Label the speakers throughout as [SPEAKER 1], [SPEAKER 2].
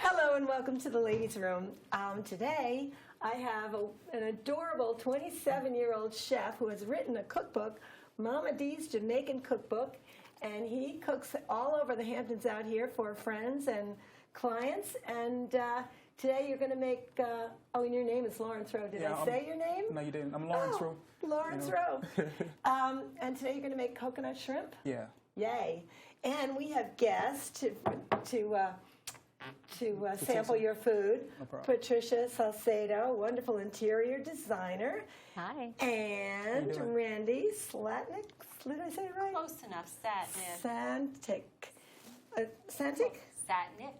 [SPEAKER 1] Hello and welcome to the Ladies' Room. Today I have an adorable 27-year-old chef who has written a cookbook, Mama D's Jamaican Cookbook, and he cooks all over the Hamptons out here for friends and clients. And today you're going to make, oh, and your name is Lawrence Rowe. Did I say your name?
[SPEAKER 2] No, you didn't. I'm Lawrence Rowe.
[SPEAKER 1] Lawrence Rowe. And today you're going to make coconut shrimp?
[SPEAKER 2] Yeah.
[SPEAKER 1] Yay. And we have guests to sample your food.
[SPEAKER 2] No problem.
[SPEAKER 1] Patricia Salcedo, wonderful interior designer.
[SPEAKER 3] Hi.
[SPEAKER 1] And Randy Slatnick. Did I say it right?
[SPEAKER 3] Close enough. Satnick.
[SPEAKER 1] Santic. Santic?
[SPEAKER 3] Satnick.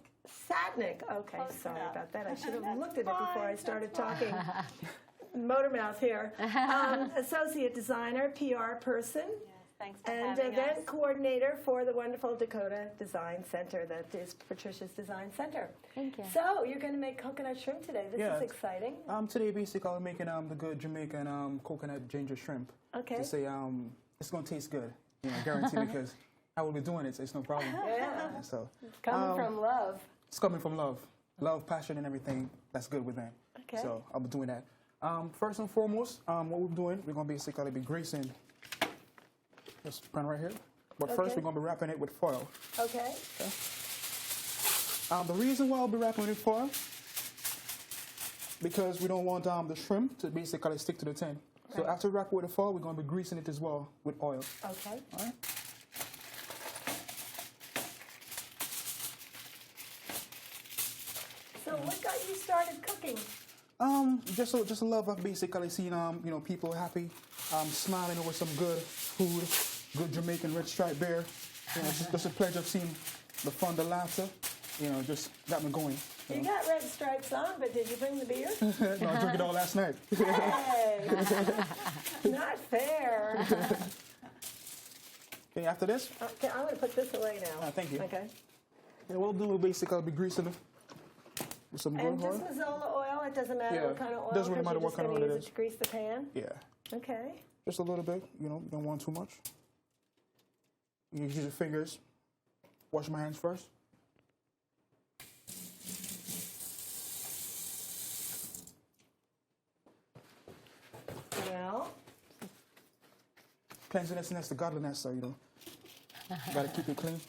[SPEAKER 1] Satnick. Okay,
[SPEAKER 3] Close
[SPEAKER 1] sorry
[SPEAKER 3] enough.
[SPEAKER 1] about that. I should have
[SPEAKER 3] That's
[SPEAKER 1] looked at it before I
[SPEAKER 3] fine,
[SPEAKER 1] started
[SPEAKER 3] that's
[SPEAKER 1] talking. Motor mouth here. Associate designer, PR person.
[SPEAKER 3] Thanks for
[SPEAKER 1] And
[SPEAKER 3] having
[SPEAKER 1] event
[SPEAKER 3] us.
[SPEAKER 1] coordinator for the wonderful Dakota Design Center that is Patricia's Design Center.
[SPEAKER 3] Thank you.
[SPEAKER 1] So you're going to make coconut shrimp today. This is exciting.
[SPEAKER 2] Today basically I'm making the good Jamaican coconut ginger shrimp.
[SPEAKER 1] Okay.
[SPEAKER 2] To say it's gonna taste good, guarantee because I will be doing it, so it's no problem.
[SPEAKER 1] Yeah.
[SPEAKER 2] So
[SPEAKER 1] It's coming from love.
[SPEAKER 2] it's coming from love, passion, and everything that's good with that.
[SPEAKER 1] Okay.
[SPEAKER 2] So I'll be doing that. First and foremost, what we're doing, we're gonna basically be greasing this pan right here. But first we're gonna be wrapping it with foil.
[SPEAKER 1] Okay.
[SPEAKER 2] The reason why I'll be wrapping it with foil, because we don't want the shrimp to basically stick to the tin. So after wrap it with the foil, we're going to be greasing it as well with oil.
[SPEAKER 1] Okay.
[SPEAKER 2] All right.
[SPEAKER 1] So what got you started cooking?
[SPEAKER 2] Just a love of basically seeing people happy, smiling over some good food, good Jamaican red striped beer. Just a pleasure of seeing the fun, the laughter. Just got me going.
[SPEAKER 1] You got red stripes on, but did you bring the beer?
[SPEAKER 2] No, I drank it all last night.
[SPEAKER 1] Hey, not fair.
[SPEAKER 2] Okay, after this?
[SPEAKER 1] Okay, I'm going to put this away now.
[SPEAKER 2] Thank you.
[SPEAKER 1] Okay.
[SPEAKER 2] Yeah, we'll do basically be greasing it with some good
[SPEAKER 1] And
[SPEAKER 2] oil.
[SPEAKER 1] just Mazola oil? It doesn't matter what kind of oil?
[SPEAKER 2] Doesn't really matter what kind of oil it is.
[SPEAKER 1] To grease the pan?
[SPEAKER 2] Yeah.
[SPEAKER 1] Okay.
[SPEAKER 2] Just a little bit, you don't want too much. You use your fingers. Wash my hands first.
[SPEAKER 1] Well,
[SPEAKER 2] Cleanliness next to godliness, so gotta keep it clean.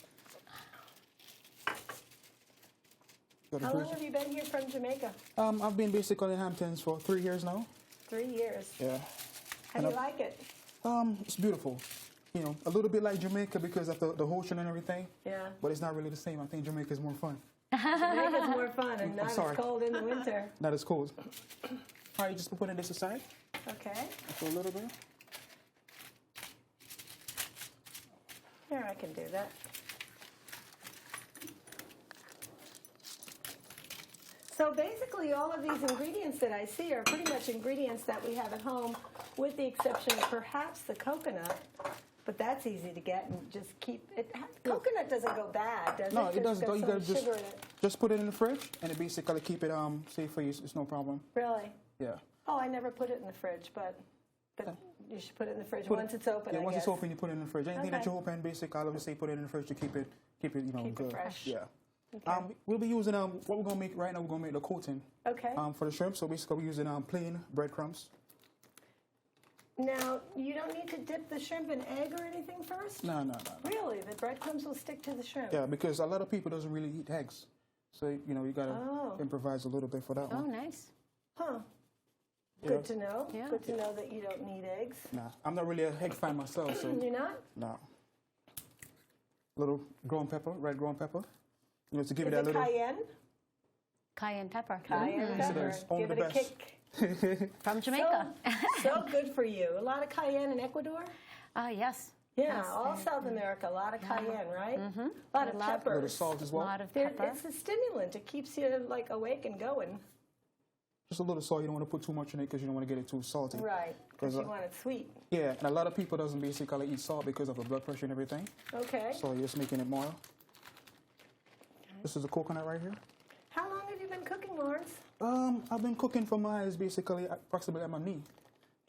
[SPEAKER 1] how long have you been here from Jamaica?
[SPEAKER 2] I've been basically in Hamptons for 3 years now.
[SPEAKER 1] 3 years.
[SPEAKER 2] Yeah.
[SPEAKER 1] How do you like it?
[SPEAKER 2] It's beautiful. A little bit like Jamaica because of the ocean and everything.
[SPEAKER 1] Yeah.
[SPEAKER 2] But it's not really the same. I think Jamaica is more fun.
[SPEAKER 1] Jamaica's more fun and not as
[SPEAKER 2] sorry.
[SPEAKER 1] cold in the winter.
[SPEAKER 2] Not as cold. All right, just putting this aside
[SPEAKER 1] Okay.
[SPEAKER 2] for a little bit.
[SPEAKER 1] Here, I can do that. So basically, all of these ingredients that I see are pretty much ingredients that we have at home, with the exception of perhaps the coconut. But that's easy to get and just keep it. Coconut doesn't go bad, does it?
[SPEAKER 2] No, it doesn't. You gotta
[SPEAKER 1] sugar in it.
[SPEAKER 2] just put it in the fridge and it basically keep it safe for you. It's no problem.
[SPEAKER 1] Really?
[SPEAKER 2] Yeah.
[SPEAKER 1] Oh, I never put it in the fridge, but you should put it in the fridge once it's open.
[SPEAKER 2] Yeah,
[SPEAKER 1] I
[SPEAKER 2] once
[SPEAKER 1] guess.
[SPEAKER 2] it's open, you put it in the fridge. Anything that
[SPEAKER 1] Okay.
[SPEAKER 2] you open, basically, I'll always say put it in the fridge to keep it
[SPEAKER 1] Keep it
[SPEAKER 2] good.
[SPEAKER 1] fresh.
[SPEAKER 2] Yeah.
[SPEAKER 1] Okay.
[SPEAKER 2] We'll be using what we're gonna make right now. We're gonna make the coating.
[SPEAKER 1] Okay.
[SPEAKER 2] For the shrimp. So basically, we're using plain breadcrumbs.
[SPEAKER 1] Now, you don't need to dip the shrimp in egg or anything first?
[SPEAKER 2] No.
[SPEAKER 1] Really? The breadcrumbs will stick to the shrimp?
[SPEAKER 2] Yeah, because a lot of people doesn't really eat eggs, so you gotta improvise a little bit for that
[SPEAKER 3] Oh,
[SPEAKER 2] one.
[SPEAKER 3] nice.
[SPEAKER 1] Huh.
[SPEAKER 2] Yeah.
[SPEAKER 1] Good to know.
[SPEAKER 3] Yeah.
[SPEAKER 1] Good to know that you don't need eggs.
[SPEAKER 2] Nah, I'm not really a egg fan myself, so
[SPEAKER 1] You're not?
[SPEAKER 2] no. Little ground pepper, red ground pepper, to give
[SPEAKER 1] Is
[SPEAKER 2] it that
[SPEAKER 1] it
[SPEAKER 2] little.
[SPEAKER 1] cayenne?
[SPEAKER 3] Cayenne pepper.
[SPEAKER 1] Cayenne
[SPEAKER 2] Yes, it
[SPEAKER 1] pepper.
[SPEAKER 2] is. Only
[SPEAKER 1] Give
[SPEAKER 2] the
[SPEAKER 1] it a
[SPEAKER 2] best.
[SPEAKER 1] kick.
[SPEAKER 3] From Jamaica.
[SPEAKER 1] So good for you. A lot of cayenne in Ecuador?
[SPEAKER 3] Yes.
[SPEAKER 1] Yeah,
[SPEAKER 3] Yes,
[SPEAKER 1] all South America, a lot of cayenne, right? A lot of
[SPEAKER 2] A little
[SPEAKER 1] peppers.
[SPEAKER 2] salt as
[SPEAKER 3] A
[SPEAKER 2] well.
[SPEAKER 3] lot of
[SPEAKER 1] They're-
[SPEAKER 3] pepper.
[SPEAKER 1] It's a stimulant. It keeps you awake and going.
[SPEAKER 2] Just a little salt. You don't want to put too much in it because you don't want to get it too salty.
[SPEAKER 1] Right, because you
[SPEAKER 2] 'Cause,
[SPEAKER 1] want it sweet.
[SPEAKER 2] Yeah, and a lot of people doesn't basically eat salt because of the blood pressure and everything.
[SPEAKER 1] Okay.
[SPEAKER 2] So you're just making it more. This is a coconut right here.
[SPEAKER 1] How long have you been cooking, Lawrence?
[SPEAKER 2] I've been cooking for my eyes basically approximately at my knee.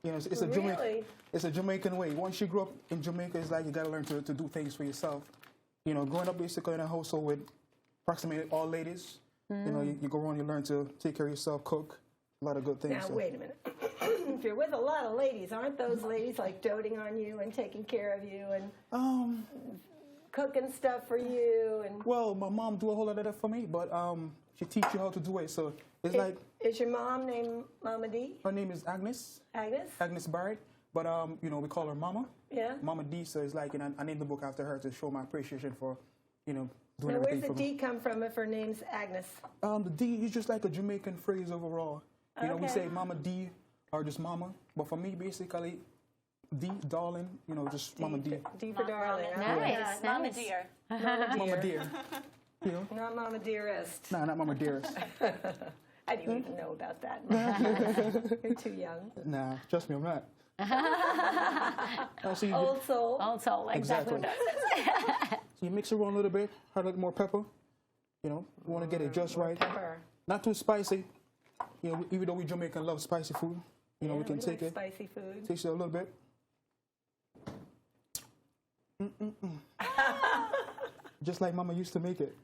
[SPEAKER 2] It's a
[SPEAKER 1] Really?
[SPEAKER 2] it's a Jamaican way. Once you grow up in Jamaica, it's like you gotta learn to do things for yourself. Growing up basically in a household with approximately all ladies, You know, you go around, you learn to take care of yourself, cook, a lot of good things.
[SPEAKER 1] Now,
[SPEAKER 2] so.
[SPEAKER 1] wait a minute. If you're with a lot of ladies, aren't those ladies like doting on you and taking care of you and cooking stuff for you? And
[SPEAKER 2] Well, my mom do a whole lot of that for me, but she teach you how to do it. So it's like
[SPEAKER 1] Is your mom named Mama D?
[SPEAKER 2] her name is Agnes.
[SPEAKER 1] Agnes?
[SPEAKER 2] Agnes Barrett, but you know, we call her Mama.
[SPEAKER 1] Yeah.
[SPEAKER 2] Mama D. So it's like, you know, I named the book after her to show my appreciation for, you know, doing
[SPEAKER 1] Now, where's
[SPEAKER 2] everything
[SPEAKER 1] the
[SPEAKER 2] for me.
[SPEAKER 1] D come from if her name's Agnes?
[SPEAKER 2] The D is just like a Jamaican phrase overall. You know, we
[SPEAKER 1] Okay.
[SPEAKER 2] say Mama D or just Mama, but for me, basically, D, darling, you know, just Mama D.
[SPEAKER 1] D for darling.
[SPEAKER 3] Nice,
[SPEAKER 4] Mama
[SPEAKER 3] nice.
[SPEAKER 4] dear.
[SPEAKER 2] Mama dear. You know,
[SPEAKER 1] Not Mama Dearest.
[SPEAKER 2] nah, not Mama dearest.
[SPEAKER 1] How do you even know about that? You're too young.
[SPEAKER 2] Nah, trust me, I'm not. So
[SPEAKER 1] Old soul.
[SPEAKER 3] Old soul, exactly.
[SPEAKER 2] Exactly. So you mix it around a little bit, add a little more pepper. You know, you want to get it just right.
[SPEAKER 1] Pepper.
[SPEAKER 2] Not too spicy. You know, even though we Jamaican love spicy food, you know, we can take
[SPEAKER 1] like
[SPEAKER 2] it,
[SPEAKER 1] spicy food.
[SPEAKER 2] taste it a little bit. Just like Mama used to make it.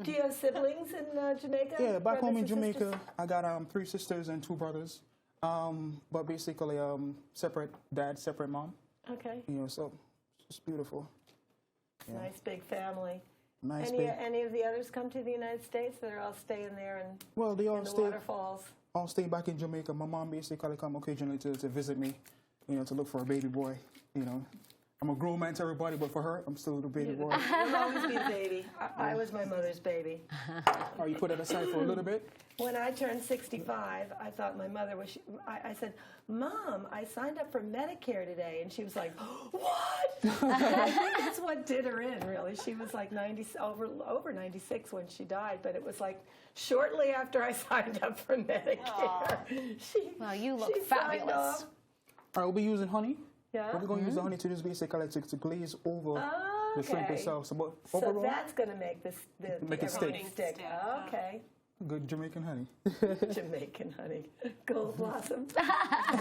[SPEAKER 1] Do you have siblings in Jamaica?
[SPEAKER 2] Yeah, back home in
[SPEAKER 1] Brothers and sisters?
[SPEAKER 2] Jamaica, I got 3 sisters and 2 brothers. But basically, separate dad, separate mom.
[SPEAKER 1] Okay.
[SPEAKER 2] You know, so it's beautiful. Yeah.
[SPEAKER 1] Nice big family.
[SPEAKER 2] Nice
[SPEAKER 1] Any
[SPEAKER 2] big.
[SPEAKER 1] any of the others come to the United States? They're all staying there
[SPEAKER 2] Well, they
[SPEAKER 1] in
[SPEAKER 2] all
[SPEAKER 1] the
[SPEAKER 2] stay.
[SPEAKER 1] waterfalls.
[SPEAKER 2] I'll stay back in Jamaica. My mom basically come occasionally to visit me, you know, to look for a baby boy. You know, I'm a grown man to everybody, but for her, I'm still the baby boy.
[SPEAKER 1] You'll always be the baby. I was my mother's baby.
[SPEAKER 2] Or you put it aside for a little bit.
[SPEAKER 1] When I turned 65, I thought my mother was. I said, "Mom, I signed up for Medicare today," and she was like, "What?" I think that's what did her in. Really, she was like 90 over 96 when she died, but it was like shortly after I signed up for Medicare.
[SPEAKER 3] Well, you look
[SPEAKER 1] she signed
[SPEAKER 3] fabulous.
[SPEAKER 1] off.
[SPEAKER 2] All right, we'll be using honey.
[SPEAKER 1] Yeah.
[SPEAKER 2] We're going to use the honey to just basically to glaze over the shrimp
[SPEAKER 1] Okay.
[SPEAKER 2] itself. So, but
[SPEAKER 1] So
[SPEAKER 2] overall,
[SPEAKER 1] that's going to make this
[SPEAKER 2] Make it
[SPEAKER 1] everything
[SPEAKER 4] stick. Yeah.
[SPEAKER 1] Okay.
[SPEAKER 2] good Jamaican honey.
[SPEAKER 1] Jamaican honey, gold blossom.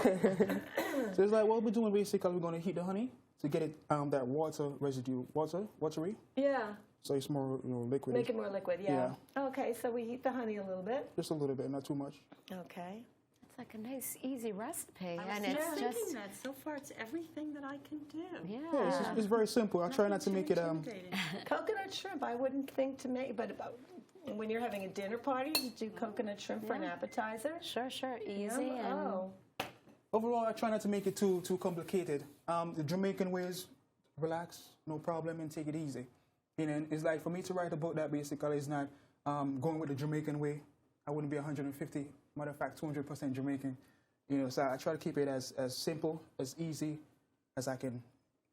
[SPEAKER 2] So it's like what we're doing basically, we're going to heat the honey to get it that water residue, watery.
[SPEAKER 1] Yeah.
[SPEAKER 2] So it's more liquid.
[SPEAKER 1] Make it more liquid, yeah. Okay, so we heat the honey a little bit.
[SPEAKER 2] Just a little bit, not too much.
[SPEAKER 1] Okay.
[SPEAKER 3] It's like a nice, easy recipe,
[SPEAKER 4] I
[SPEAKER 3] and
[SPEAKER 4] was
[SPEAKER 3] it's
[SPEAKER 4] thinking
[SPEAKER 3] just
[SPEAKER 4] that. So far, it's everything that I can do.
[SPEAKER 2] Yeah, it's very simple. I try not to make it
[SPEAKER 4] Intimidating.
[SPEAKER 1] Coconut shrimp, I wouldn't think to make, but when you're having a dinner party, you do coconut shrimp for an appetizer.
[SPEAKER 3] sure, easy,
[SPEAKER 1] Yum.
[SPEAKER 3] and
[SPEAKER 1] Oh,
[SPEAKER 2] Overall, I try not to make it too complicated. The Jamaican way is relax, no problem, and take it easy. You know, it's like for me to write a book that basically is not going with the Jamaican way. I wouldn't be 150, matter of fact, 200% Jamaican. You know, so I try to keep it as simple, as easy as I can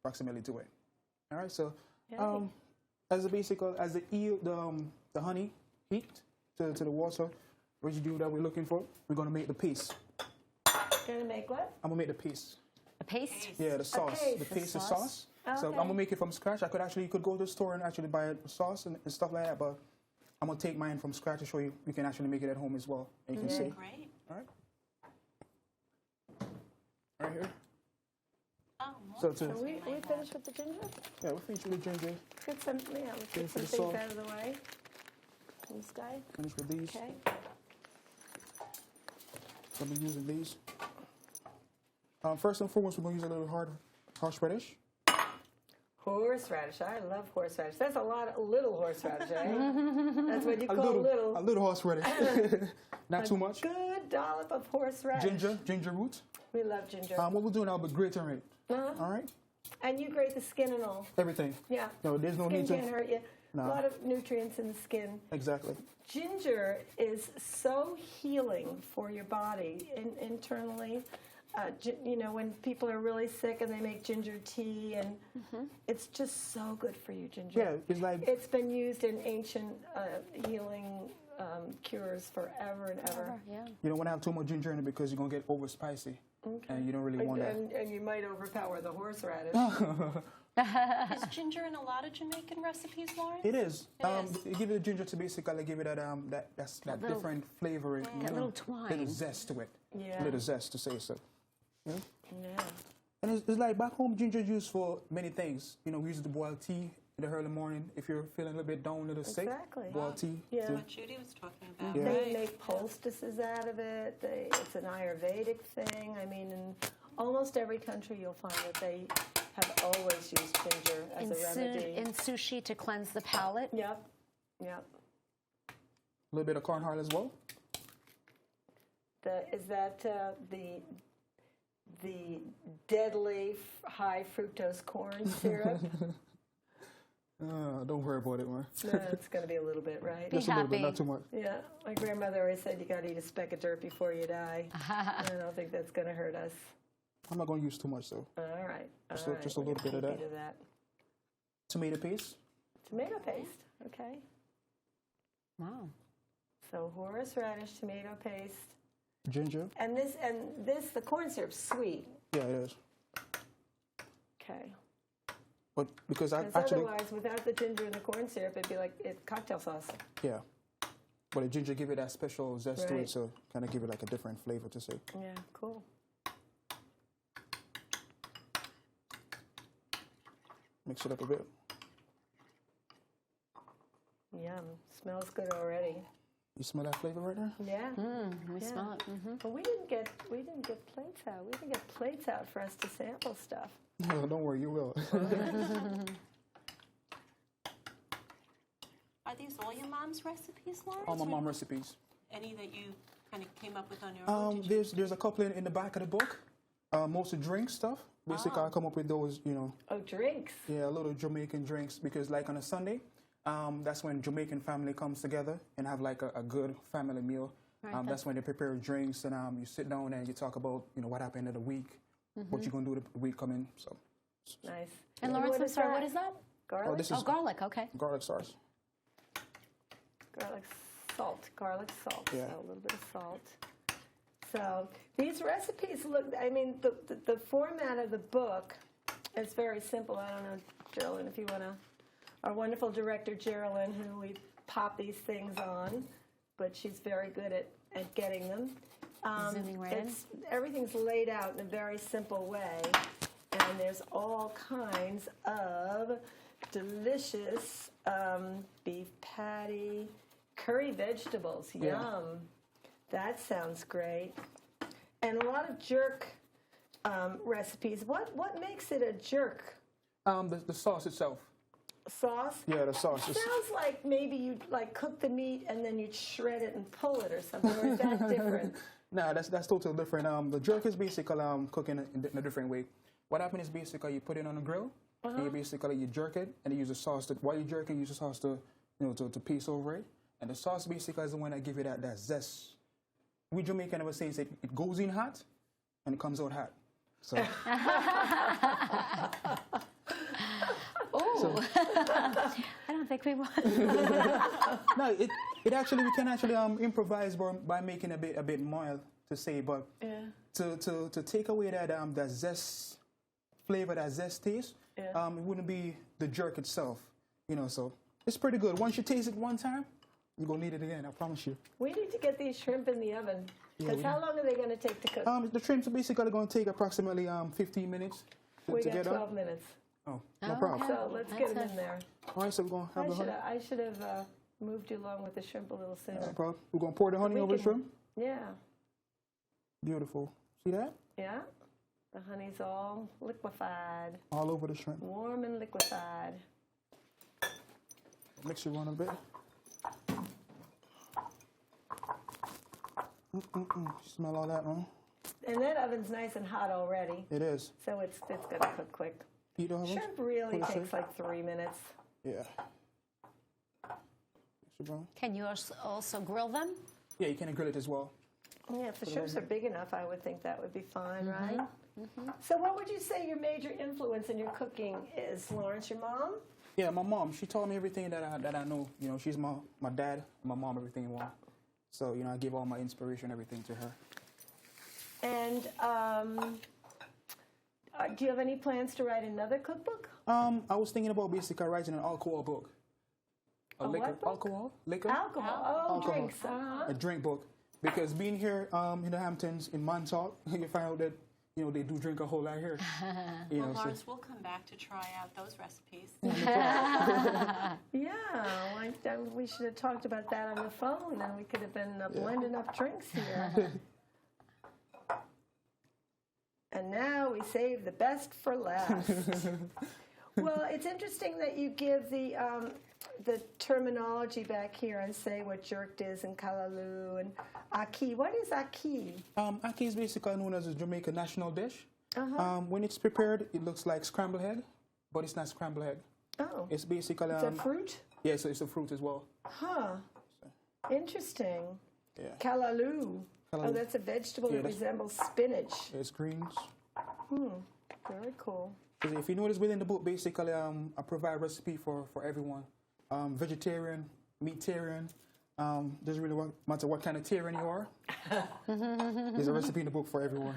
[SPEAKER 2] approximately do it. All right, so as the honey heat to the water residue that we're looking for, we're gonna make the paste.
[SPEAKER 1] gonna make what?
[SPEAKER 2] I'm gonna make the paste.
[SPEAKER 3] a paste.
[SPEAKER 2] Yeah, the sauce.
[SPEAKER 1] paste.
[SPEAKER 2] The
[SPEAKER 1] The
[SPEAKER 2] paste is
[SPEAKER 3] sauce?
[SPEAKER 2] sauce. So I'm gonna make it from scratch. You could go to the store and actually buy sauce and stuff like that, but I'm gonna take mine from scratch to show you. You can actually make it at home as well. And you can see.
[SPEAKER 4] Great.
[SPEAKER 2] All right. Right here.
[SPEAKER 4] Oh,
[SPEAKER 2] So
[SPEAKER 1] So we finished with the ginger?
[SPEAKER 2] yeah, we're finished with the ginger.
[SPEAKER 1] Get some, yeah, let's
[SPEAKER 2] Okay,
[SPEAKER 1] get
[SPEAKER 2] for
[SPEAKER 1] some
[SPEAKER 2] the
[SPEAKER 1] things
[SPEAKER 2] salt.
[SPEAKER 1] out of the way. This guy,
[SPEAKER 2] Finished with these.
[SPEAKER 1] okay.
[SPEAKER 2] So I'm using these. First and foremost, we're gonna use a little horseradish.
[SPEAKER 1] Horseradish, I love horseradish. That's a lot of little horseradish, eh? That's what you call little.
[SPEAKER 2] A little horseradish. Not too much.
[SPEAKER 1] Good dollop of horseradish.
[SPEAKER 2] Ginger root.
[SPEAKER 1] We love ginger.
[SPEAKER 2] What we're doing now, but grating it.
[SPEAKER 1] Uh-huh.
[SPEAKER 2] All right.
[SPEAKER 1] And you grate the skin and all.
[SPEAKER 2] Everything.
[SPEAKER 1] Yeah.
[SPEAKER 2] No, there's no
[SPEAKER 1] Skin
[SPEAKER 2] need to.
[SPEAKER 1] can't hurt you.
[SPEAKER 2] No.
[SPEAKER 1] A lot of nutrients in the skin.
[SPEAKER 2] Exactly.
[SPEAKER 1] Ginger is so healing for your body internally. You know, when people are really sick and they make ginger tea, and it's just so good for you, ginger.
[SPEAKER 2] Yeah, it's like
[SPEAKER 1] It's been used in ancient healing cures forever and ever.
[SPEAKER 3] Yeah.
[SPEAKER 2] you don't want to have too much ginger in it because you're gonna get over spicy, and you don't really want that.
[SPEAKER 1] And you might overpower the horseradish.
[SPEAKER 4] Is ginger in a lot of Jamaican recipes, Lauren?
[SPEAKER 2] It is.
[SPEAKER 4] is.
[SPEAKER 2] You give it the ginger to basically give it that
[SPEAKER 3] little-
[SPEAKER 2] different flavor,
[SPEAKER 3] that little twine.
[SPEAKER 2] little zest to it.
[SPEAKER 1] Yeah.
[SPEAKER 2] Little zest to say so. Yeah.
[SPEAKER 1] Yeah.
[SPEAKER 2] And it's like back home, ginger used for many things. You know, we use it to boil tea in the early morning if you're feeling a little bit down, a little sick.
[SPEAKER 1] Exactly.
[SPEAKER 2] Boiled tea.
[SPEAKER 1] Yeah.
[SPEAKER 2] too.
[SPEAKER 4] What Judy was talking about,
[SPEAKER 2] Yeah.
[SPEAKER 1] They
[SPEAKER 4] right?
[SPEAKER 1] make poultices out of it. It's an Ayurvedic thing. I mean, in almost every country you'll find that they have always used ginger as a remedy.
[SPEAKER 3] In sushi to cleanse the palate.
[SPEAKER 1] Yep, yep.
[SPEAKER 2] A little bit of corn heart as well.
[SPEAKER 1] Is that the deadly high fructose corn syrup?
[SPEAKER 2] Don't worry about it, man.
[SPEAKER 1] No, it's going to be a little bit, right?
[SPEAKER 3] Be
[SPEAKER 2] Just a little bit,
[SPEAKER 3] happy.
[SPEAKER 2] not too much.
[SPEAKER 1] Yeah, my grandmother always said you got to eat a speck of dirt before you die. I don't think that's going to hurt us.
[SPEAKER 2] I'm not going to use too much, though.
[SPEAKER 1] All right.
[SPEAKER 2] Just
[SPEAKER 1] all
[SPEAKER 2] a-
[SPEAKER 1] right,
[SPEAKER 2] just a
[SPEAKER 1] we're
[SPEAKER 2] little
[SPEAKER 1] gonna
[SPEAKER 2] bit of
[SPEAKER 1] keep
[SPEAKER 2] that.
[SPEAKER 1] you to
[SPEAKER 2] Tomato paste.
[SPEAKER 1] Tomato paste, okay.
[SPEAKER 3] Wow.
[SPEAKER 1] So horseradish, tomato paste,
[SPEAKER 2] Ginger.
[SPEAKER 1] and this the corn syrup's sweet.
[SPEAKER 2] Yeah, it is.
[SPEAKER 1] Okay.
[SPEAKER 2] But because I
[SPEAKER 1] Because
[SPEAKER 2] actually,
[SPEAKER 1] otherwise, without the ginger and the corn syrup, it'd be like cocktail sauce.
[SPEAKER 2] yeah. But the ginger give it that special zest to
[SPEAKER 1] Right.
[SPEAKER 2] it, so kind of give it like a different flavor to say.
[SPEAKER 1] Yeah, cool.
[SPEAKER 2] Mix it up a bit.
[SPEAKER 1] Yum. Smells good already.
[SPEAKER 2] You smell that flavor right there?
[SPEAKER 1] Yeah.
[SPEAKER 3] We
[SPEAKER 1] Yeah.
[SPEAKER 3] smell it.
[SPEAKER 1] But we didn't get plates out. We didn't get plates out for us to sample stuff.
[SPEAKER 2] No, don't worry, you will.
[SPEAKER 4] Are these all your mom's recipes, Lawrence?
[SPEAKER 2] All my
[SPEAKER 4] or
[SPEAKER 2] mom recipes.
[SPEAKER 4] Any that you kind of came up with on your own? Did you-
[SPEAKER 2] There's a couple in the back of the book. Most of drink stuff. Basically, I come up with those, you know,
[SPEAKER 1] Oh, drinks.
[SPEAKER 2] yeah, a little Jamaican drinks because, like, on a Sunday, that's when Jamaican family comes together and have like a good family meal.
[SPEAKER 3] Right,
[SPEAKER 2] That's when they prepare drinks and you sit down and you talk about, you know, what happened in the week, what you're gonna do the week coming. So,
[SPEAKER 1] Nice.
[SPEAKER 3] And Lawrence, I'm sorry, what is that?
[SPEAKER 1] Garlic?
[SPEAKER 2] this
[SPEAKER 3] Oh,
[SPEAKER 2] is
[SPEAKER 3] garlic. Okay.
[SPEAKER 2] garlic sauce.
[SPEAKER 1] Garlic salt. Garlic salt.
[SPEAKER 2] Yeah.
[SPEAKER 1] So a little bit of salt. So these recipes look, I mean, the format of the book is very simple. I don't know, Geraldine, if you want to, our wonderful director, Geraldine, who we pop these things on, but she's very good at getting them.
[SPEAKER 3] Zooming right in.
[SPEAKER 1] Everything's laid out in a very simple way, and there's all kinds of delicious beef patty, curry vegetables.
[SPEAKER 2] Yeah.
[SPEAKER 1] Yum. That sounds great. And a lot of jerk recipes. What makes it a jerk?
[SPEAKER 2] The sauce itself.
[SPEAKER 1] Sauce?
[SPEAKER 2] Yeah, the sauce.
[SPEAKER 1] It sounds like maybe you'd like cook the meat and then you'd shred it and pull it or something. Or is that different?
[SPEAKER 2] Nah, that's totally different. The jerk is basically cooking in a different way. What happens is basically you put it on the grill, and you jerk it, and you use the sauce. While you're jerking, you use the sauce to piece over it. And the sauce basically is the one that give it that zest. We Jamaican ever say it goes in hot, and it comes out hot. So,
[SPEAKER 3] Oh, I don't think we want.
[SPEAKER 2] no, it actually we can actually improvise by making a bit mild to say, but
[SPEAKER 1] Yeah.
[SPEAKER 2] to take away that zest flavor, that zest taste,
[SPEAKER 1] Yeah.
[SPEAKER 2] it wouldn't be the jerk itself, you know. So it's pretty good. Once you taste it one time, you're gonna need it again. I promise you.
[SPEAKER 1] We need to get these shrimp in the oven. Because
[SPEAKER 2] we
[SPEAKER 1] how long are they going to take to cook?
[SPEAKER 2] The shrimps are basically going to take approximately 15 minutes to
[SPEAKER 1] We got
[SPEAKER 2] get
[SPEAKER 1] 12
[SPEAKER 2] up.
[SPEAKER 1] minutes.
[SPEAKER 2] Oh,
[SPEAKER 3] Oh,
[SPEAKER 2] no problem.
[SPEAKER 3] okay.
[SPEAKER 1] So let's
[SPEAKER 3] That's
[SPEAKER 1] get them
[SPEAKER 3] a-
[SPEAKER 1] in there.
[SPEAKER 2] All right, so we're going to have the honey.
[SPEAKER 1] I should have moved you along with the shrimp a little
[SPEAKER 2] No
[SPEAKER 1] sooner.
[SPEAKER 2] problem. We're going to pour the honey
[SPEAKER 1] We
[SPEAKER 2] over the
[SPEAKER 1] can-
[SPEAKER 2] shrimp.
[SPEAKER 1] Yeah.
[SPEAKER 2] Beautiful. See that?
[SPEAKER 1] Yeah. The honey's all liquefied,
[SPEAKER 2] All over the shrimp.
[SPEAKER 1] warm and liquefied.
[SPEAKER 2] Mix it around a bit. Smell all that, man?
[SPEAKER 1] And that oven's nice and hot already,
[SPEAKER 2] It is.
[SPEAKER 1] so it's going to cook quick.
[SPEAKER 2] Heat the oven?
[SPEAKER 1] Shrimp really
[SPEAKER 2] Put it
[SPEAKER 1] takes
[SPEAKER 2] straight?
[SPEAKER 1] like 3 minutes.
[SPEAKER 2] Yeah. Mix it around.
[SPEAKER 3] Can you also grill them?
[SPEAKER 2] Yeah, you can grill it as well.
[SPEAKER 1] Yeah, if the shrimps are big enough, I would think that would be fine, right? So what would you say your major influence in your cooking is, Lawrence? Your mom?
[SPEAKER 2] Yeah, my mom, she taught me everything that I know. You know, she's my dad, my mom, everything in one. So, you know, I give all my inspiration, everything to her.
[SPEAKER 1] And do you have any plans to write another cookbook?
[SPEAKER 2] I was thinking about basically writing an alcohol book.
[SPEAKER 1] A
[SPEAKER 2] liquor,
[SPEAKER 1] what book?
[SPEAKER 2] alcohol, liquor,
[SPEAKER 1] Alcohol. Oh,
[SPEAKER 2] Alcohol.
[SPEAKER 1] drinks. Uh-huh.
[SPEAKER 2] a drink book. Because being here in the Hamptons, in Montauk, you find out that you know, they do drink a whole lot here. You
[SPEAKER 4] Well,
[SPEAKER 2] know, so-
[SPEAKER 4] Lawrence, we'll come back to try out those recipes.
[SPEAKER 1] Yeah, we should have talked about that on the phone, and we could have been blending up drinks here. And now we save the best for last. Well, it's interesting that you give the terminology back here and say what jerked is and kalaloo and aki. What is aki?
[SPEAKER 2] Ackee is basically known as a Jamaican national dish.
[SPEAKER 1] Uh-huh.
[SPEAKER 2] When it's prepared, it looks like scrambled egg, but it's not scrambled egg.
[SPEAKER 1] Oh,
[SPEAKER 2] It's basically
[SPEAKER 1] it's a fruit?
[SPEAKER 2] Yeah, so it's a fruit as well.
[SPEAKER 1] Huh. Interesting.
[SPEAKER 2] Yeah,
[SPEAKER 1] Kalaloo. Oh,
[SPEAKER 2] Kalaloo.
[SPEAKER 1] that's a vegetable
[SPEAKER 2] Yeah,
[SPEAKER 1] that
[SPEAKER 2] that's-
[SPEAKER 1] resembles spinach.
[SPEAKER 2] it's greens.
[SPEAKER 1] Very cool.
[SPEAKER 2] 'Cause if you notice within the book, basically, I provide recipe for everyone. Vegetarian, meatarian. Doesn't really matter what kind of tarian you are. There's a recipe in the book for everyone.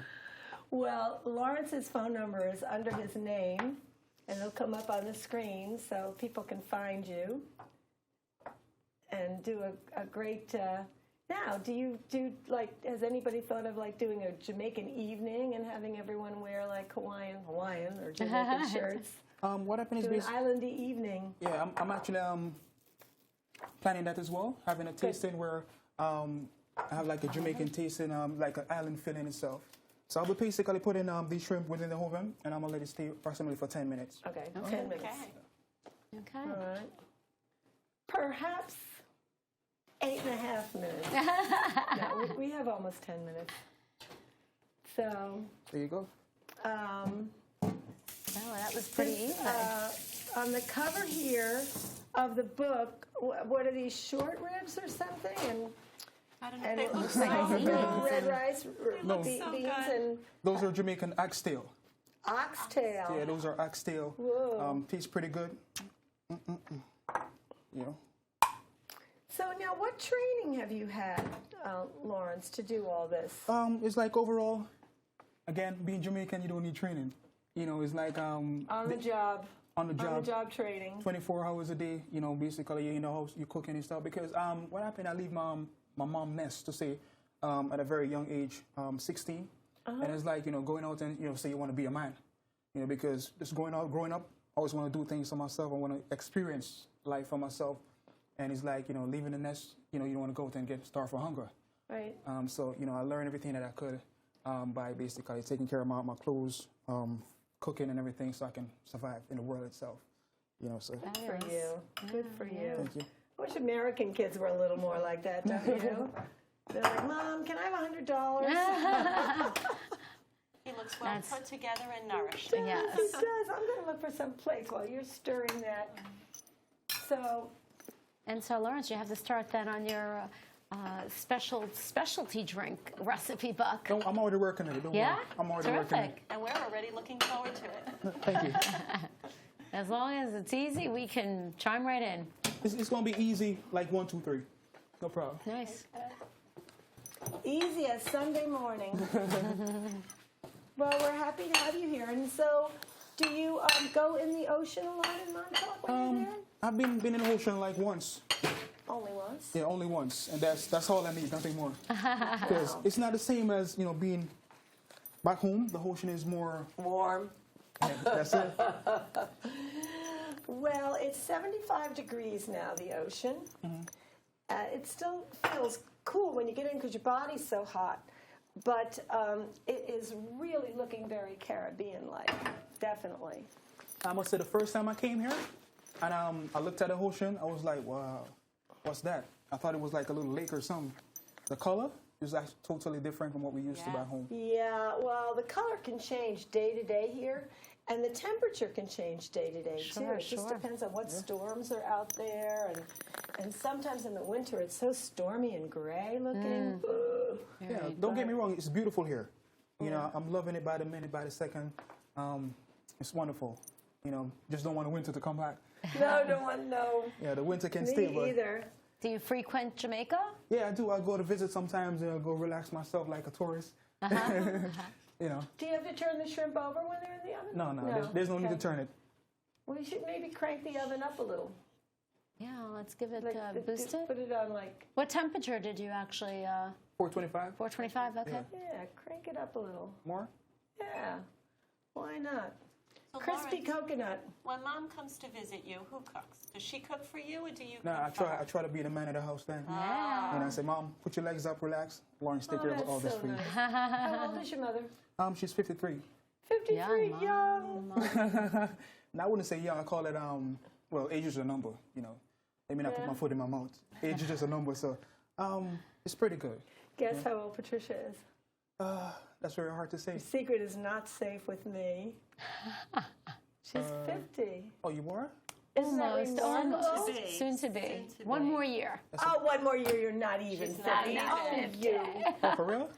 [SPEAKER 1] Well, Lawrence's phone number is under his name, and it'll come up on the screen so people can find you and do a great. Now, do you like? Has anybody thought of like doing a Jamaican evening and having everyone wear like Hawaiian or Jamaican shirts?
[SPEAKER 2] What happened is
[SPEAKER 1] Do an
[SPEAKER 2] basically,
[SPEAKER 1] islandy evening.
[SPEAKER 2] yeah, I'm actually planning that as well. Having a tasting where I have like a Jamaican tasting, like an island feeling itself. So I'll be basically putting these shrimp within the oven, and I'm gonna let it stay approximately for 10 minutes.
[SPEAKER 1] Okay, 10 minutes.
[SPEAKER 4] Okay.
[SPEAKER 3] Okay.
[SPEAKER 1] All right. Perhaps 8.5 minutes. No, we have almost 10 minutes. So,
[SPEAKER 2] There you go.
[SPEAKER 3] Oh, that was pretty easy.
[SPEAKER 1] on the cover here of the book, what are these, short ribs or something?
[SPEAKER 4] I don't know.
[SPEAKER 1] And
[SPEAKER 4] They
[SPEAKER 1] it
[SPEAKER 4] look
[SPEAKER 1] looks
[SPEAKER 4] so
[SPEAKER 1] like
[SPEAKER 4] good.
[SPEAKER 1] red rice,
[SPEAKER 2] look
[SPEAKER 1] beans,
[SPEAKER 4] so good.
[SPEAKER 1] and
[SPEAKER 2] Those are Jamaican oxtail.
[SPEAKER 1] oxtail.
[SPEAKER 2] Yeah, those are oxtail.
[SPEAKER 1] Whoa.
[SPEAKER 2] Tastes pretty good. You know.
[SPEAKER 1] So now, what training have you had, Lawrence, to do all this?
[SPEAKER 2] It's like overall, again, being Jamaican, you don't need training. You know, it's like
[SPEAKER 1] On the job.
[SPEAKER 2] on the
[SPEAKER 1] On the
[SPEAKER 2] job,
[SPEAKER 1] job training.
[SPEAKER 2] 24 hours a day. You know, basically you're in the house, you're cooking and stuff. Because what happened? I leave my mom nest to say at a very young age, 16, and it's like, you know, going out and, you know, say you want to be a man. You know, because just growing up, I always want to do things for myself. I want to experience life for myself. And it's like, you know, leaving the nest, you know, you don't want to go out and get starved for hunger.
[SPEAKER 1] Right.
[SPEAKER 2] So, you know, I learned everything that I could by basically taking care of my clothes, cooking and everything so I can survive in the world itself. You know, so
[SPEAKER 1] Good for you. Good for you.
[SPEAKER 2] thank you.
[SPEAKER 1] I wish American kids were a little more like that, don't you? They're like, Mom, can I have $100?
[SPEAKER 4] He looks well
[SPEAKER 3] That's-
[SPEAKER 4] put together and nourished.
[SPEAKER 3] Yes.
[SPEAKER 1] It does. I'm going to look for some plates while you're stirring that. So,
[SPEAKER 3] And so, Lawrence, you have to start then on your specialty drink recipe book.
[SPEAKER 2] No, I'm already working on it. Don't
[SPEAKER 3] Yeah?
[SPEAKER 2] worry. I'm already working on it.
[SPEAKER 3] Terrific.
[SPEAKER 4] And we're already looking forward to it.
[SPEAKER 2] Thank you.
[SPEAKER 3] As long as it's easy, we can chime right in.
[SPEAKER 2] It's going to be easy, like 1, 2, 3. No problem.
[SPEAKER 3] Nice.
[SPEAKER 1] easy as Sunday morning. Well, we're happy to have you here. And so, do you go in the ocean a lot in Montauk when you're there?
[SPEAKER 2] I've been in the ocean like once.
[SPEAKER 1] Only once?
[SPEAKER 2] Yeah, only once, and that's all I need, nothing more. Because it's not the same as, you know, being back home. The ocean is more
[SPEAKER 1] Warm.
[SPEAKER 2] Yeah, that's it.
[SPEAKER 1] Well, it's 75 degrees now, the ocean. It still feels cool when you get in because your body's so hot. But it is really looking very Caribbean-like, definitely.
[SPEAKER 2] I must say the first time I came here, and I looked at the ocean, I was like, wow, what's that? I thought it was like a little lake or something. The color is like totally different from what we used to back home.
[SPEAKER 1] Yeah, well, the color can change day to day here, and the temperature can change day to day, too. It just depends on what storms are out there, and sometimes in the winter it's so stormy and gray looking.
[SPEAKER 2] Yeah, don't get me wrong, it's beautiful here. You know, I'm loving it by the minute, by the second. It's wonderful. You know, just don't want the winter to come back.
[SPEAKER 1] No, don't want to know.
[SPEAKER 2] Yeah, the winter can stay,
[SPEAKER 1] Me
[SPEAKER 2] but
[SPEAKER 1] either.
[SPEAKER 3] Do you frequent Jamaica?
[SPEAKER 2] yeah, I do. I go to visit sometimes, and I go relax myself like a tourist. You know,
[SPEAKER 1] Do you have to turn the shrimp over when they're in the oven?
[SPEAKER 2] no, there's no need to turn it.
[SPEAKER 1] Well, you should maybe crank the oven up a little.
[SPEAKER 3] Yeah, let's give it
[SPEAKER 1] Like,
[SPEAKER 3] boost it.
[SPEAKER 1] Put it on like,
[SPEAKER 3] What temperature did you actually?
[SPEAKER 2] 425
[SPEAKER 3] 425. Okay.
[SPEAKER 2] Yeah.
[SPEAKER 1] yeah, crank it up a little.
[SPEAKER 2] more.
[SPEAKER 1] Yeah, why not?
[SPEAKER 4] So
[SPEAKER 1] Crispy
[SPEAKER 4] Lawrence,
[SPEAKER 1] coconut.
[SPEAKER 4] when Mom comes to visit you, who cooks? Does she cook for you, or do you
[SPEAKER 2] No,
[SPEAKER 4] cook for her?
[SPEAKER 2] I try to be the man of the house then.
[SPEAKER 3] Yeah.
[SPEAKER 2] And I say, Mom, put your legs up, relax. Lawrence, take
[SPEAKER 1] Oh,
[SPEAKER 2] care of
[SPEAKER 1] that's
[SPEAKER 2] all this
[SPEAKER 1] so
[SPEAKER 2] for you.
[SPEAKER 1] nice. How old is your mother?
[SPEAKER 2] She's 53.
[SPEAKER 1] 53,
[SPEAKER 3] Young,
[SPEAKER 1] young.
[SPEAKER 2] Now, I wouldn't say young. I call it, well, age is a number, you know. Let me not put my foot in my mouth. Age is just a number, so it's pretty good.
[SPEAKER 1] Guess how old Patricia is?
[SPEAKER 2] That's very hard to say.
[SPEAKER 1] Your secret is not safe with me. She's 50.
[SPEAKER 2] Oh, you were?
[SPEAKER 1] Isn't that
[SPEAKER 3] Almost,
[SPEAKER 1] remarkable?
[SPEAKER 3] almost.
[SPEAKER 4] Soon to be.
[SPEAKER 3] Soon to be.
[SPEAKER 4] Soon to
[SPEAKER 3] One
[SPEAKER 4] be.
[SPEAKER 3] more year.
[SPEAKER 1] Oh, one more year, you're not even
[SPEAKER 4] She's not
[SPEAKER 1] 50.
[SPEAKER 4] even
[SPEAKER 1] Oh,
[SPEAKER 4] 50.
[SPEAKER 1] you.
[SPEAKER 2] Oh, for real?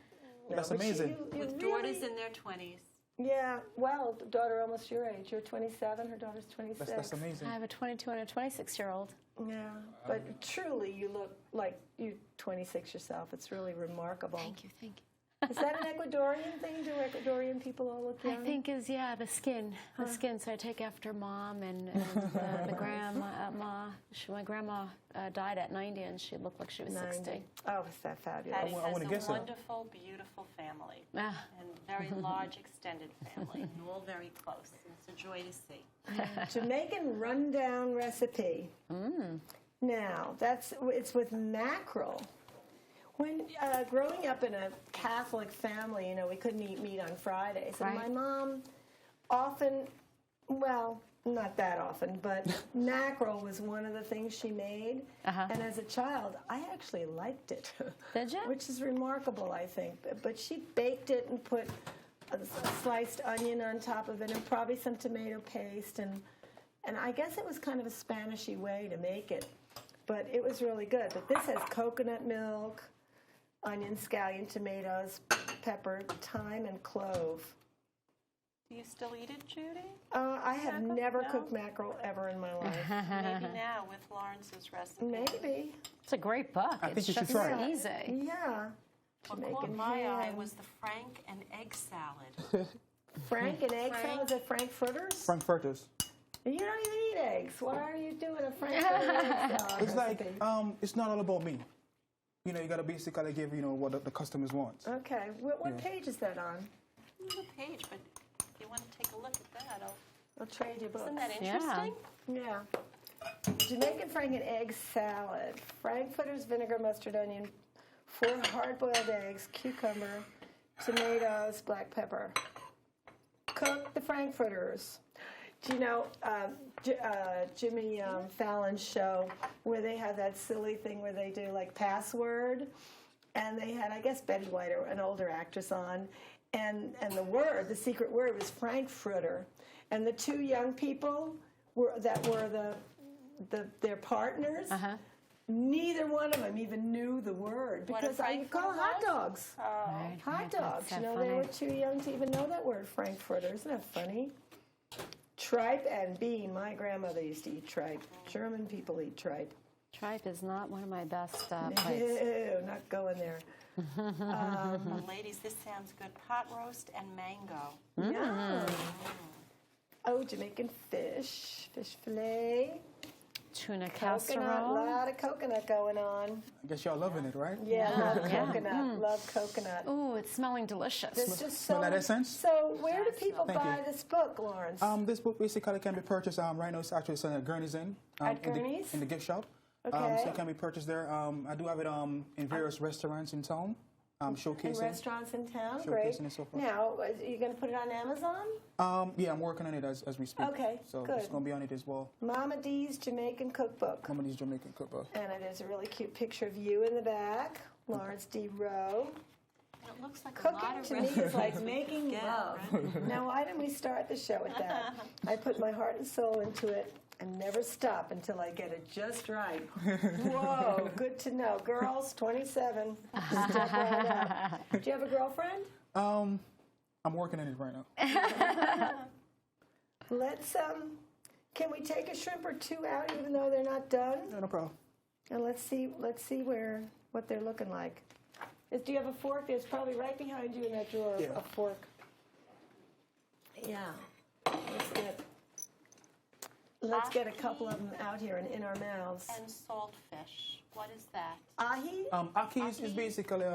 [SPEAKER 2] That's
[SPEAKER 1] but
[SPEAKER 2] amazing.
[SPEAKER 1] You
[SPEAKER 4] With
[SPEAKER 1] really-
[SPEAKER 4] daughters in their 20s.
[SPEAKER 1] Yeah, well, daughter almost your age. You're 27, her daughter's 26.
[SPEAKER 2] That's amazing.
[SPEAKER 3] I have a 22 and a 26-year-old.
[SPEAKER 1] Yeah, but truly you look like you're 26 yourself. It's really remarkable.
[SPEAKER 3] Thank you, thank you.
[SPEAKER 1] Is that an Ecuadorian thing? Do Ecuadorian people all look
[SPEAKER 3] I
[SPEAKER 1] young?
[SPEAKER 3] think is, yeah, the skin. The skin. So I take after Mom and the grandma. My grandma died at 90 and she looked like she was
[SPEAKER 1] 90.
[SPEAKER 3] 60.
[SPEAKER 1] Oh, is that fabulous?
[SPEAKER 4] Patty
[SPEAKER 2] I wanna
[SPEAKER 4] has
[SPEAKER 2] guess
[SPEAKER 4] a
[SPEAKER 2] so.
[SPEAKER 4] wonderful, beautiful family.
[SPEAKER 3] Ah.
[SPEAKER 4] And very large extended family, and all very close. And it's a joy to see.
[SPEAKER 1] Jamaican rundown recipe. Now, it's with mackerel. When growing up in a Catholic family, you know, we couldn't eat meat on Fridays. And
[SPEAKER 3] Right.
[SPEAKER 1] my mom often, well, not that often, but mackerel was one of the things she made. And as a child, I actually liked it.
[SPEAKER 3] Did ya?
[SPEAKER 1] Which is remarkable, I think. But she baked it and put a sliced onion on top of it and probably some tomato paste. And I guess it was kind of a Spanishy way to make it. But it was really good. But this has coconut milk, onion, scallion, tomatoes, pepper, thyme, and clove.
[SPEAKER 4] Do you still eat it, Judy?
[SPEAKER 1] I have
[SPEAKER 4] Mackerel?
[SPEAKER 1] never
[SPEAKER 4] No?
[SPEAKER 1] cooked mackerel ever in my life.
[SPEAKER 4] Maybe now with Lawrence's recipe.
[SPEAKER 1] Maybe.
[SPEAKER 3] It's a great book.
[SPEAKER 2] I think
[SPEAKER 3] It's
[SPEAKER 2] you should
[SPEAKER 3] just
[SPEAKER 2] try it.
[SPEAKER 3] easy.
[SPEAKER 1] Yeah.
[SPEAKER 4] What caught
[SPEAKER 1] Jamaican
[SPEAKER 4] my eye
[SPEAKER 1] ham.
[SPEAKER 4] was the Frank and egg salad.
[SPEAKER 1] Frank and egg
[SPEAKER 4] Frank.
[SPEAKER 1] salad at Frankfurters?
[SPEAKER 2] Frankfurters.
[SPEAKER 1] You don't even eat eggs. Why are you doing a Frankfurter egg salad
[SPEAKER 2] It's like,
[SPEAKER 1] recipe?
[SPEAKER 2] it's not all about me. You know, you got to basically give, you know, what the customers want.
[SPEAKER 1] Okay. What
[SPEAKER 2] Yeah.
[SPEAKER 1] page is that on?
[SPEAKER 4] It's a page, but if you want to take a look at that,
[SPEAKER 1] I'll trade you books.
[SPEAKER 4] isn't that
[SPEAKER 3] Yeah.
[SPEAKER 4] interesting?
[SPEAKER 1] Yeah. Jamaican Frank and egg salad. Frankfurters, vinegar, mustard, onion, 4 hard-boiled eggs, cucumber, tomatoes, black pepper. Cook the Frankfurters. Do you know Jimmy Fallon's show where they have that silly thing where they do like password? And they had, I guess, Betty White, or an older actress, on. And the secret word was Frankfurter. And the 2 young people were their partners. Neither one of them even knew the word
[SPEAKER 4] What a
[SPEAKER 1] because I call
[SPEAKER 4] Frankfurter
[SPEAKER 1] hot
[SPEAKER 4] was?
[SPEAKER 1] dogs.
[SPEAKER 3] Right,
[SPEAKER 1] Hot
[SPEAKER 3] right,
[SPEAKER 1] dogs.
[SPEAKER 3] that's
[SPEAKER 1] You
[SPEAKER 3] so
[SPEAKER 1] know, they were
[SPEAKER 3] funny.
[SPEAKER 1] too young to even know that word, Frankfurter. Isn't that funny? Tripe and bean. My grandmother used to eat tripe. German people eat tripe.
[SPEAKER 3] Tripe is not one of my best plates.
[SPEAKER 1] Ew, not going there.
[SPEAKER 4] Well, ladies, this sounds good. Pot roast and mango.
[SPEAKER 1] Yum. Oh, Jamaican fish fillet.
[SPEAKER 3] Tuna
[SPEAKER 1] Coconut,
[SPEAKER 3] casserole.
[SPEAKER 1] lot of coconut going on.
[SPEAKER 2] I guess y'all loving it, right?
[SPEAKER 1] Yeah, love
[SPEAKER 3] Yeah.
[SPEAKER 1] coconut. Love coconut.
[SPEAKER 3] Ooh, it's smelling delicious.
[SPEAKER 1] There's just
[SPEAKER 2] Smell
[SPEAKER 1] so
[SPEAKER 2] that essence?
[SPEAKER 1] So where do people
[SPEAKER 2] Thank
[SPEAKER 1] buy
[SPEAKER 2] you.
[SPEAKER 1] this book, Lawrence?
[SPEAKER 2] This book basically can be purchased. Right now, it's actually selling at Gurney's Inn.
[SPEAKER 1] At Gurney's?
[SPEAKER 2] In the gift shop.
[SPEAKER 1] Okay.
[SPEAKER 2] So it can be purchased there. I do have it in various restaurants in town.
[SPEAKER 1] In
[SPEAKER 2] Showcasing.
[SPEAKER 1] restaurants in town,
[SPEAKER 2] Showcasing
[SPEAKER 1] great.
[SPEAKER 2] and so forth.
[SPEAKER 1] Now, are you going to put it on Amazon?
[SPEAKER 2] Yeah, I'm working on it as we speak.
[SPEAKER 1] Okay,
[SPEAKER 2] So
[SPEAKER 1] good.
[SPEAKER 2] it's going to be on it as well.
[SPEAKER 1] Mama D's Jamaican Cookbook.
[SPEAKER 2] Somebody's Jamaican cookbook.
[SPEAKER 1] And there's a really cute picture of you in the back, Lawrence D. Rowe.
[SPEAKER 4] And it looks like a
[SPEAKER 1] Cooking
[SPEAKER 4] lot of
[SPEAKER 1] to me
[SPEAKER 4] recipes
[SPEAKER 1] is like
[SPEAKER 4] we could
[SPEAKER 1] making
[SPEAKER 4] get,
[SPEAKER 1] love.
[SPEAKER 4] right?
[SPEAKER 1] Now, why didn't we start the show with that? I put my heart and soul into it and never stop until I get it just right. Whoa, good to know. Girls, 27. Step right up. Do you have a girlfriend?
[SPEAKER 2] I'm working on it right now.
[SPEAKER 1] Let's, can we take a shrimp or 2 out even though they're not done?
[SPEAKER 2] Yeah, no problem.
[SPEAKER 1] And let's see what they're looking like. Do you have a fork? There's probably right behind you in that drawer,
[SPEAKER 2] Yeah.
[SPEAKER 1] a fork. Yeah. Let's get a couple of them out here and in our mouths.
[SPEAKER 4] And saltfish. What is that?
[SPEAKER 1] Ahi?
[SPEAKER 2] Ackee is basically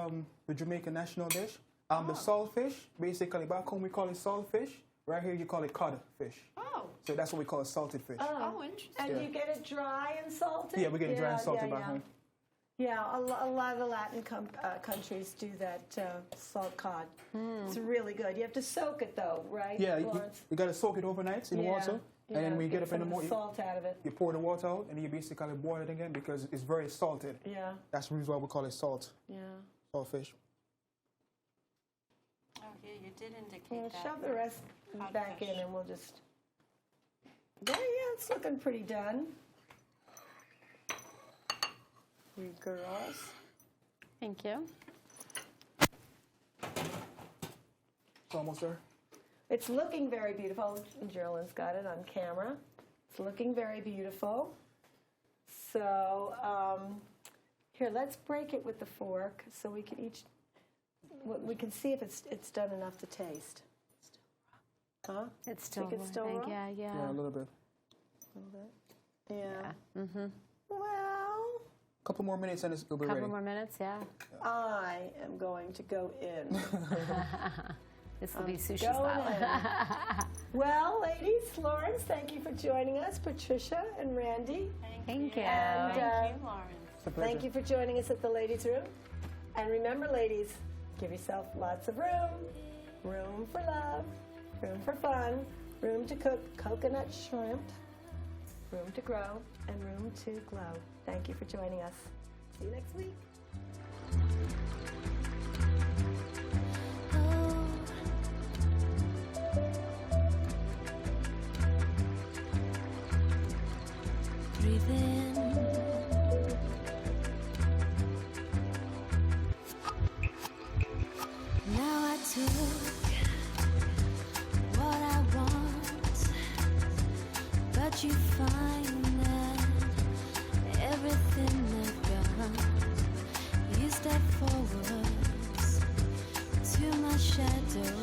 [SPEAKER 2] the Jamaican national dish. The saltfish, basically, back home we call it saltfish. Right here you call it codfish.
[SPEAKER 4] Oh,
[SPEAKER 2] So that's what we call salted fish.
[SPEAKER 4] oh, interesting.
[SPEAKER 1] And you get it dry and salted?
[SPEAKER 2] Yeah, we get it dry and salted back home.
[SPEAKER 1] Yeah, a lot of the Latin countries do that salt cod. It's really good. You have to soak it though, right?
[SPEAKER 2] Yeah,
[SPEAKER 1] Lawrence?
[SPEAKER 2] you got to soak it overnight in water, and then when you get up in the
[SPEAKER 1] some
[SPEAKER 2] morning,
[SPEAKER 1] salt out of it.
[SPEAKER 2] you pour the water out, and then you basically boil it again because it's very salted.
[SPEAKER 1] Yeah,
[SPEAKER 2] That's the reason why we call it saltfish.
[SPEAKER 4] Oh, yeah, you did indicate
[SPEAKER 1] Well,
[SPEAKER 4] that.
[SPEAKER 1] shove the rest back in, and we'll just. There, yeah, it's looking pretty done. You girls.
[SPEAKER 3] Thank you.
[SPEAKER 2] It's almost there.
[SPEAKER 1] It's looking very beautiful. Geraldine's got it on camera. It's looking very beautiful. So here, let's break it with the fork so we can each. We can see if it's done enough to taste. Huh?
[SPEAKER 3] It's still,
[SPEAKER 1] Think it's still
[SPEAKER 3] I think,
[SPEAKER 1] raw?
[SPEAKER 3] yeah.
[SPEAKER 2] Yeah, a little bit.
[SPEAKER 1] A little bit. Yeah.
[SPEAKER 3] Mm-hmm.
[SPEAKER 1] Well,
[SPEAKER 2] A couple more minutes and it'll be ready.
[SPEAKER 3] Couple more minutes, yeah.
[SPEAKER 1] I am going to go in.
[SPEAKER 3] This will be sushi
[SPEAKER 1] Go
[SPEAKER 3] style.
[SPEAKER 1] in. Well, ladies, Lawrence, thank you for joining us. Patricia and Randy,
[SPEAKER 3] Thank you.
[SPEAKER 1] And,
[SPEAKER 4] Thank you, Lawrence.
[SPEAKER 2] It's a pleasure.
[SPEAKER 1] thank you for joining us at the ladies' room. And remember, ladies, give yourself lots of room. Room for love, room for fun, room to cook coconut shrimp, room to grow, and room to glow. Thank you for joining us. See you next week.
[SPEAKER 5] Breathe in. Now I took what I want, but you find that everything I've got, you step forwards to my shadow.